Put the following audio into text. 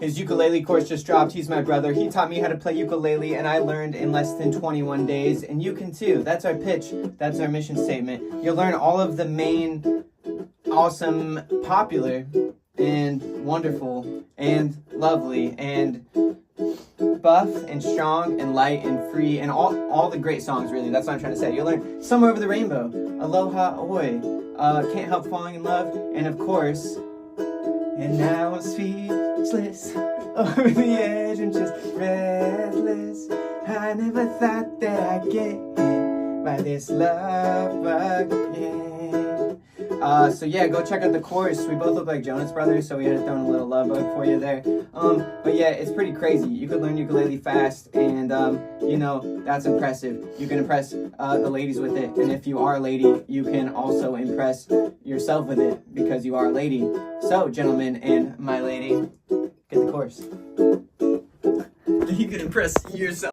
His ukulele course just dropped. He's my brother. He taught me how to play ukulele, and I learned in less than 21 days. And you can too. That's our pitch. That's our mission statement. You'll learn all of the main, awesome, popular, and wonderful, and lovely, and buff, and strong, and light, and free, and all the great songs, really. That's what I'm trying to say. You'll learn Somewhere Over the Rainbow, Aloha O'e, Can't Help Falling in Love, and of course, and now I'm speechless, over the edge and just breathless. I never thought that I'd get hit by this love again. So yeah, go check out the course. We both look like Jonas Brothers, so we had to throw in a little love bug for you there. But yeah, it's pretty crazy. You could learn ukulele fast, and you know, that's impressive. You can impress the ladies with it, and if you are a lady, you can also impress yourself with it because you are a lady. So, gentlemen and my lady, get the course. You can impress yourself.